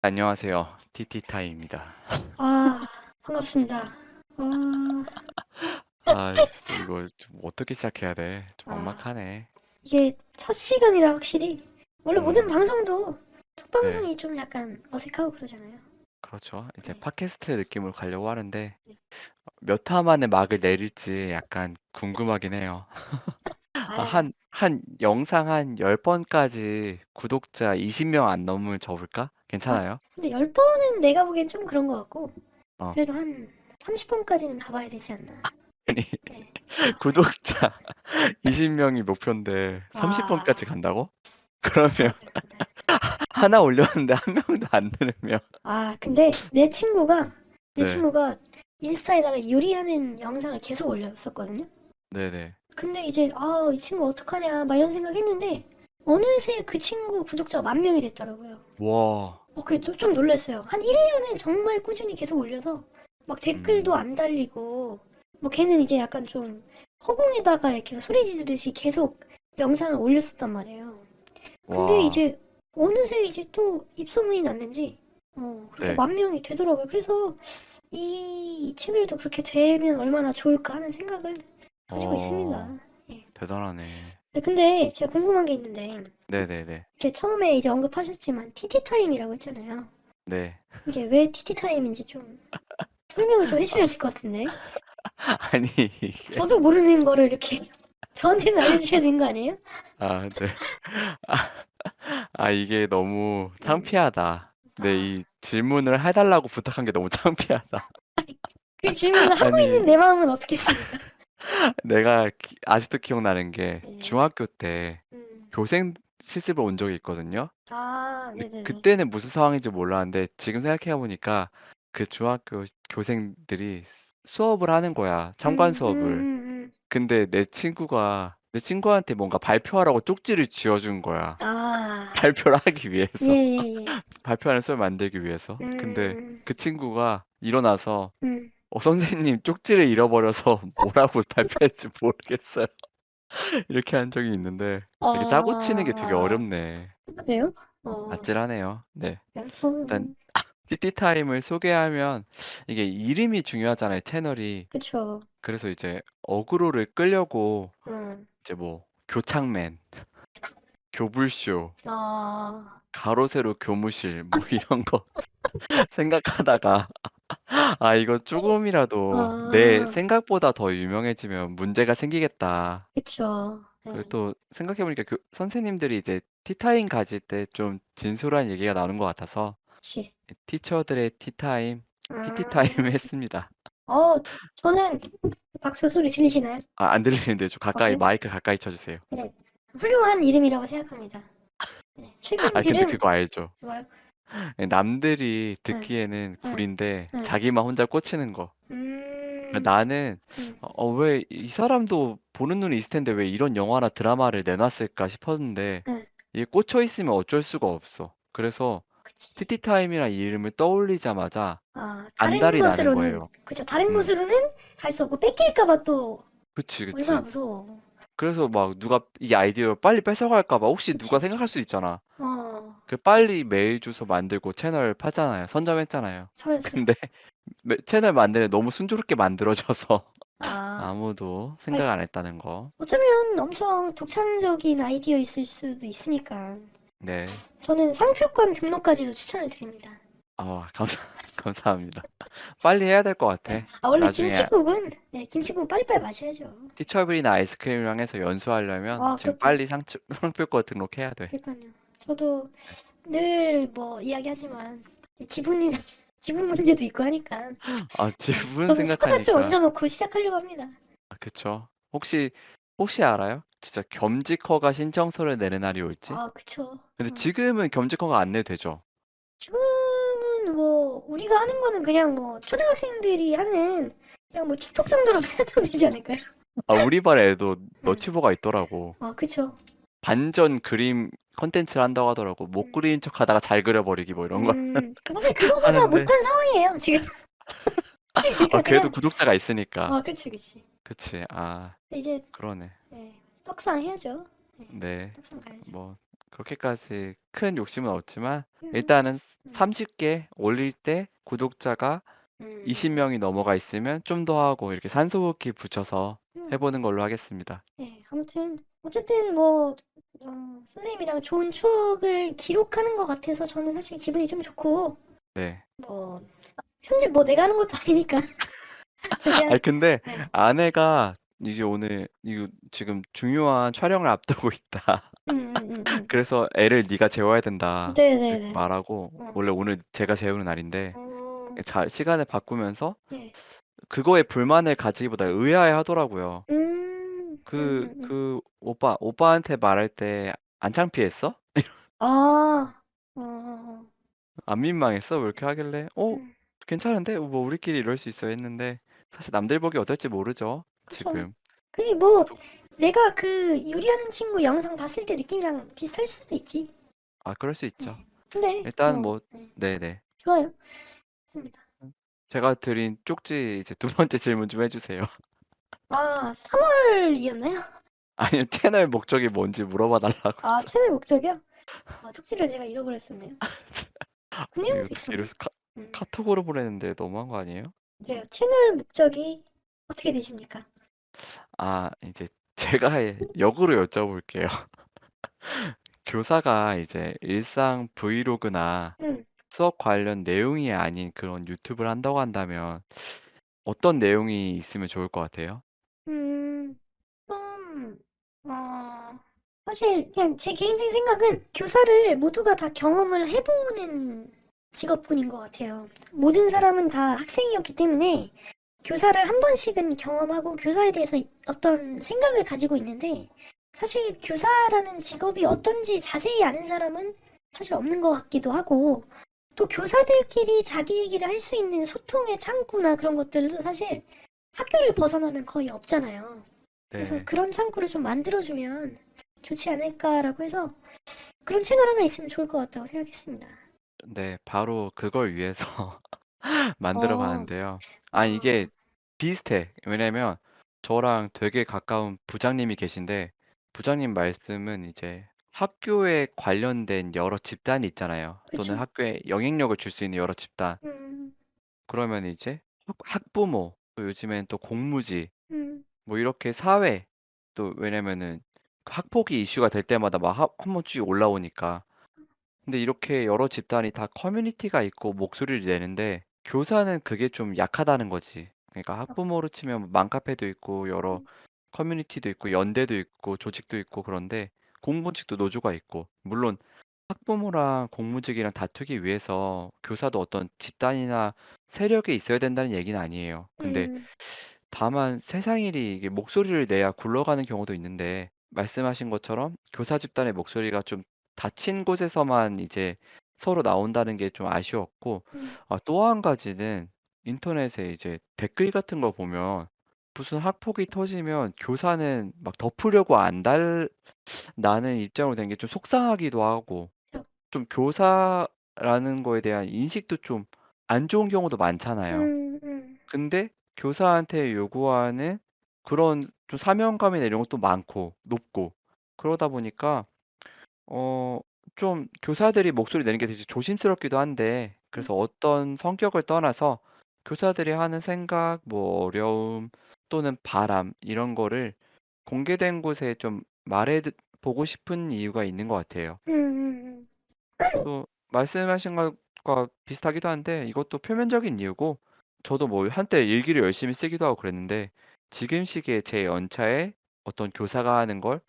안녕하세요. TT타임입니다. 아, 반갑습니다. 아, 아, 이거 좀 어떻게 시작해야 돼? 좀 아, 막막하네. 이게 첫 시간이라 확실히, 원래 모든 음, 방송도 첫 네. 방송이 좀 약간 어색하고 그러잖아요. 그렇죠. 이제 네. 팟캐스트 느낌으로 가려고 하는데 네. 몇 화 만에 막을 내릴지 약간 궁금하긴 해요. 아, 아, 한 영상 한 10번까지 구독자 20명 안 넘으면 접을까? 아, 괜찮아요? 근데 10번은 내가 보기엔 좀 그런 것 같고, 어. 그래도 한 30번까지는 가봐야 되지 않나. 아니, 네. 구독자 20명이 목표인데 아, 30번까지 간다고? 그러면 맞아요. 하나 올렸는데 한 명도 안 들으면 근데 내 네. 친구가 인스타에다가 요리하는 영상을 계속 올렸었거든요. 네네. 근데 이제 이 친구 어떡하냐 막 이런 생각했는데 어느새 그 친구 구독자가 10,000명이 됐더라고요. 와. 그게 좀 놀랐어요. 한 1년을 정말 꾸준히 계속 올려서 막 댓글도 음. 안 달리고 뭐 걔는 이제 약간 좀 허공에다가 이렇게 소리 지르듯이 계속 영상을 올렸었단 말이에요. 근데 와. 이제 어느새 이제 또 입소문이 났는지 그렇게 네. 10,000명이 되더라고요. 그래서 이 채널도 그렇게 되면 얼마나 좋을까 하는 생각을 가지고 어. 있습니다. 예. 대단하네. 네, 근데 제가 궁금한 게 있는데 네네네. 제 처음에 이제 언급하셨지만 TT타임이라고 했잖아요. 네. 이게 왜 TT타임인지 좀 설명을 좀 해주셔야 될 것 같은데. 아니 이게 저도 모르는 거를 이렇게 저한테는 알려주셔야 되는 거 아니에요? 네. 아 이게 너무 음. 창피하다. 네, 아, 이 질문을 해 달라고 부탁한 게 너무 창피하다. 그 질문을 하고 있는 아니 내 마음은 어떻겠습니까? 내가 아직도 기억나는 게 네. 중학교 때 음. 교생 실습을 온 적이 있거든요. 근데 네네네. 그때는 무슨 상황인지 몰랐는데 지금 생각해 보니까 그 중학교 교생들이 수업을 하는 거야. 참관 수업을. 음. 근데 내 친구한테 뭔가 발표하라고 쪽지를 쥐어준 거야. 아, 발표를 하기 예, 위해서. 예, 예. 발표하는 수업을 만들기 위해서. 근데 음, 그 친구가 일어나서 음. 선생님 쪽지를 잃어버려서 뭐라고 발표할지 모르겠어요. 이렇게 한 적이 있는데 이렇게 짜고 치는 게 되게 아, 어렵네. 그래요? 어, 아찔하네요. 네. 일단 음, 띠띠타임을 소개하면 이게 이름이 중요하잖아요, 채널이. 그쵸. 그래서 이제 어그로를 끌려고 음. 이제 뭐 교창맨, 교불쇼, 아, 가로 세로 교무실 뭐 이런 거 생각하다가 이거 조금이라도 내 아, 생각보다 더 유명해지면 문제가 생기겠다. 그쵸. 그리고 네, 또 생각해 보니까 선생님들이 이제 티타임 가질 때 좀 진솔한 얘기가 나오는 것 같아서 그치. 티처들의 티타임, 티티타임을 음, 했습니다. 어, 저는 박수 소리 들리시나요? 안 들리는데 좀 가까이 그래요? 마이크 가까이 쳐주세요. 네. 훌륭한 이름이라고 생각합니다. 네. 최근 근데 들은, 그거 알죠? 뭐요? 남들이 응, 듣기에는 응, 구린데 응. 자기만 혼자 꽂히는 거. 음, 나는 음, 왜 이 사람도 보는 눈이 있을 텐데 왜 이런 영화나 드라마를 내놨을까 싶었는데 응. 이게 꽂혀 있으면 어쩔 수가 없어. 그래서 그치. 티티타임이란 이름을 떠올리자마자 다른 안달이 나는 것으로는, 거예요. 그쵸. 다른 음, 것으로는 갈 수 없고, 뺏길까봐 또 그치, 얼마나 그치. 무서워. 그래서 막 누가 이 아이디어를 빨리 뺏어갈까 봐 혹시 그치, 누가 그치. 생각할 수 있잖아. 어, 그 빨리 메일 주소 만들고 채널 파잖아요. 선점했잖아요. 설렜어요. 근데 채널 만드는 너무 순조롭게 만들어져서 아, 아무도 아이, 생각 안 했다는 거. 어쩌면 엄청 독창적인 아이디어 있을 수도 있으니까. 네. 저는 상표권 등록까지도 추천을 드립니다. 감사합니다. 빨리 해야 될 것 같아. 원래 나중에 김치국은, 네, 김치국은 빨리빨리 마셔야죠. 티처블이나 아이스크림이랑 해서 연수하려면 지금 그것도, 빨리 상표권 등록해야 돼. 그러니까요. 저도 늘 뭐 이야기하지만, 지분이, 지분 문제도 있고 하니까, 네, 지분 저는 숟가락 좀 생각하니까. 얹어놓고 시작하려고 합니다. 그쵸. 혹시 알아요? 진짜 겸직허가 신청서를 내는 날이 올지? 그쵸. 근데 지금은 겸직허가 안 내도 되죠? 지금은 뭐, 우리가 하는 거는 그냥 뭐, 초등학생들이 하는, 그냥 뭐, 틱톡 정도로 생각하면 되지 않을까요? 우리 반 애도 응. 너티브가 있더라고. 그쵸. 반전 그림 컨텐츠를 한다고 하더라고. 못 음, 그리는 척 하다가 잘 그려버리기 뭐 이런 거 사실 그거보다 하는데. 못한 상황이에요, 지금. 그러니까 그래도 그냥, 구독자가 있으니까. 그치, 그치. 그치. 근데 이제, 그러네. 떡상 해야죠. 네, 네. 떡상 가야죠. 뭐, 그렇게까지 큰 욕심은 없지만, 음, 일단은 음, 30개 올릴 때 구독자가 음, 20명이 넘어가 있으면 좀 더 하고 이렇게 산소호흡기 붙여서 음. 해보는 걸로 하겠습니다. 네, 아무튼 어쨌든 뭐 선생님이랑 좋은 추억을 기록하는 것 같아서 저는 사실 기분이 좀 좋고 네. 뭐 편집 뭐 내가 하는 것도 아니니까 아니 최대한 근데 네. 아내가 이제 오늘 이거 지금 중요한 촬영을 앞두고 있다. 음. 그래서 애를 네가 재워야 된다. 이렇게 네네네. 말하고 어, 원래 오늘 제가 재우는 날인데 어, 잘 시간을 바꾸면서 네. 그거에 불만을 가지기보다 의아해 하더라고요. 음, 음, 음, 음. 오빠한테 말할 때 안 창피했어? 아, 안 민망했어? 왜 이렇게 하길래 음, 괜찮은데? 뭐 우리끼리 이럴 수 있어 했는데 사실 남들 보기 어떨지 모르죠. 그쵸. 지금. 그게 뭐 구독 내가 그 요리하는 친구 영상 봤을 때 느낌이랑 비슷할 수도 있지. 그럴 수 네. 있죠. 근데 일단 뭐 뭐 네. 네네. 좋아요. 좋습니다. 제가 드린 쪽지 이제 두 번째 질문 좀 해주세요. 아, 3월이었나요? 아니요, 채널 목적이 뭔지 물어봐 달라고. 아, 채널 목적이요? 아, 쪽지를 제가 잃어버렸었네요. 그 이거 내용도 어떻게 있었나? 이래서 음, 카톡으로 보내는데 너무한 거 아니에요? 그래요. 채널 목적이 어떻게 되십니까? 이제 제가 역으로 여쭤볼게요. 교사가 이제 일상 브이로그나 음, 수업 관련 내용이 아닌 그런 유튜브를 한다고 한다면 어떤 내용이 있으면 좋을 것 같아요? 음, 좀, 어, 사실 그냥 제 개인적인 생각은 교사를 모두가 다 경험을 해보는 직업군인 것 같아요. 모든 네. 사람은 다 학생이었기 때문에 교사를 한 번씩은 경험하고 교사에 대해서 어떤 생각을 가지고 있는데 사실 교사라는 직업이 어떤지 자세히 아는 사람은 사실 없는 것 같기도 하고 또 교사들끼리 자기 얘기를 할 수 있는 소통의 창구나 그런 것들도 사실 학교를 벗어나면 거의 없잖아요. 그래서 네. 그런 창구를 좀 만들어주면 좋지 않을까라고 해서 그런 채널 하나 있으면 좋을 것 같다고 생각했습니다. 네, 바로 그걸 위해서 만들어 어, 봤는데요. 이게 어, 비슷해. 왜냐면 저랑 되게 가까운 부장님이 계신데 부장님 말씀은 이제 학교에 관련된 여러 집단이 있잖아요. 또는 그쵸. 학교에 영향력을 줄 수 있는 여러 집단. 음, 그러면 이제 학부모, 또 요즘엔 또 공무지, 음, 뭐 이렇게 사회, 또 왜냐면은 그 학폭이 이슈가 될 때마다 막 한 번 쭉 올라오니까. 근데 이렇게 여러 집단이 다 커뮤니티가 있고 목소리를 내는데 교사는 그게 좀 약하다는 거지. 그러니까 학부모로 치면 뭐 맘카페도 있고 여러 커뮤니티도 있고 연대도 있고 조직도 있고 그런데 공무직도 노조가 있고 물론 학부모랑 공무직이랑 다투기 위해서 교사도 어떤 집단이나 세력이 있어야 된다는 얘기는 아니에요. 근데 음, 다만 세상 일이 이게 목소리를 내야 굴러가는 경우도 있는데 말씀하신 것처럼 교사 집단의 목소리가 좀 닫힌 곳에서만 이제 서로 나온다는 게 좀 아쉬웠고 음, 또 한 가지는 인터넷에 이제 댓글 같은 거 보면 무슨 학폭이 터지면 교사는 막 덮으려고 안 나는 입장으로 된 게 좀 속상하기도 하고 저, 좀 교사라는 거에 대한 인식도 좀 안 좋은 경우도 많잖아요. 음, 음, 근데 교사한테 요구하는 그런 좀 사명감이나 이런 것도 많고 높고 그러다 보니까 어 좀 교사들이 목소리 내는 게 되게 조심스럽기도 한데 음, 그래서 어떤 성격을 떠나서 교사들이 하는 생각, 뭐 어려움 또는 바람 이런 거를 공개된 곳에 좀 말해 보고 싶은 이유가 있는 것 같아요. 음, 또 말씀하신 것과 비슷하기도 한데 이것도 표면적인 이유고 저도 뭐 한때 일기를 열심히 쓰기도 하고 그랬는데 지금 시기에 제 연차에 어떤 교사가 하는 걸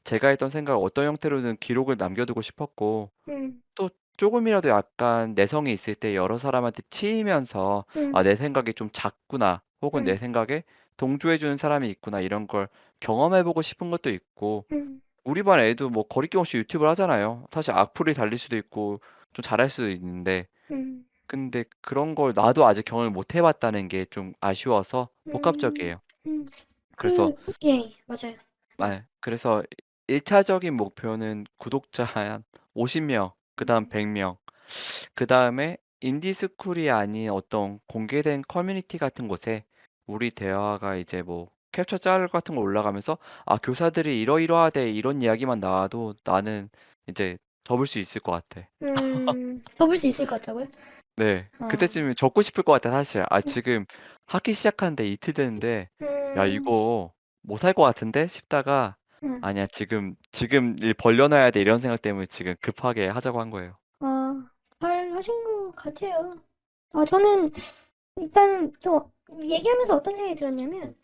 제가 했던 생각을 어떤 형태로든 기록을 남겨두고 싶었고 음, 또 쪼금이라도 약간 내성이 있을 때 여러 사람한테 치이면서 음, '아 내 생각이 좀 작구나.' 혹은 '내 음, 생각에 동조해 주는 사람이 있구나.' 이런 걸 경험해 보고 싶은 것도 있고 음, 우리 반 애도 뭐 거리낌 없이 유튜브를 하잖아요. 사실 악플이 달릴 수도 있고 좀 잘할 수도 있는데 음, 근데 그런 걸 나도 아직 경험을 못 해 봤다는 게 좀 아쉬워서 음, 복합적이에요. 음. 그래서 예, 맞아요. 네. 그래서 1 차적인 목표는 구독자 한 50 명, 그다음 음, 100 명, 그다음에 인디스쿨이 아닌 어떤 공개된 커뮤니티 같은 곳에 우리 대화가 이제 뭐 캡처 짤 같은 거 올라가면서 '아 교사들이 이러이러하대.' 이런 이야기만 나와도 나는 이제 접을 수 있을 것 같아. 접을 수 있을 것 같다고요? 네. 어, 그때쯤이면 접고 싶을 것 같아 사실. 아 지금 하기 시작하는데 이틀 됐는데 '야 음, 이거 못할 것 같은데?' 싶다가 음, '아니야 지금 일 벌려 놔야 돼.' 이런 생각 때문에 지금 급하게 하자고 한 거예요. 아, 잘 하신 것 같아요. 저는 일단은 좀 얘기하면서 어떤 생각이 들었냐면,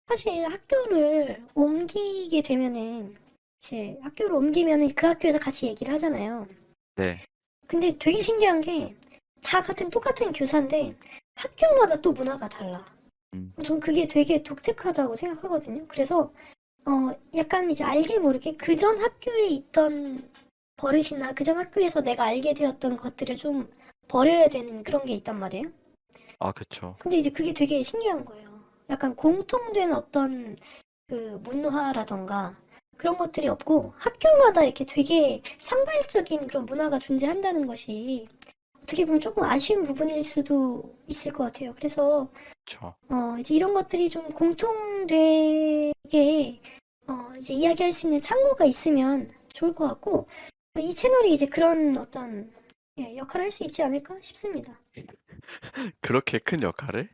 사실 학교를 옮기게 되면은, 이제 학교를 옮기면은 그 학교에서 같이 얘기를 하잖아요. 네. 근데 되게 신기한 게, 다 같은 똑같은 교사인데, 학교마다 또 문화가 달라. 음. 전 그게 되게 독특하다고 생각하거든요. 그래서, 약간 이제 알게 모르게 그전 학교에 있던 버릇이나 그전 학교에서 내가 알게 되었던 것들을 좀 버려야 되는 그런 게 있단 말이에요. 아 그쵸. 근데 이제 그게 되게 신기한 거예요. 약간 공통된 어떤 그 문화라던가 그런 것들이 없고 학교마다 이렇게 되게 산발적인 그런 문화가 존재한다는 것이 어떻게 보면 조금 아쉬운 부분일 수도 있을 것 같아요. 그래서 그쵸. 이제 이런 것들이 좀 공통되게 이제 이야기할 수 있는 창구가 있으면 좋을 것 같고 이 채널이 이제 그런 어떤 역할을 할 수 있지 않을까 싶습니다. 그렇게 큰 역할을?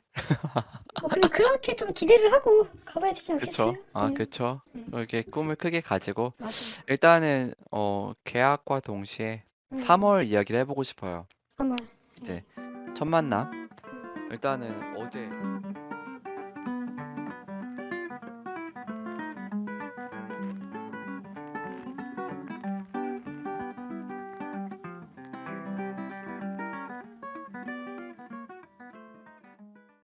뭐 근데 그렇게 좀 기대를 하고 가봐야 되지 그쵸. 않겠어요? 아 네, 그쵸. 네, 이렇게 꿈을 크게 가지고 맞아요. 일단은 계약과 동시에 3 음, 월 이야기를 해 보고 싶어요. 3월. 이제 네. 첫 만남. 음. 일단은 어제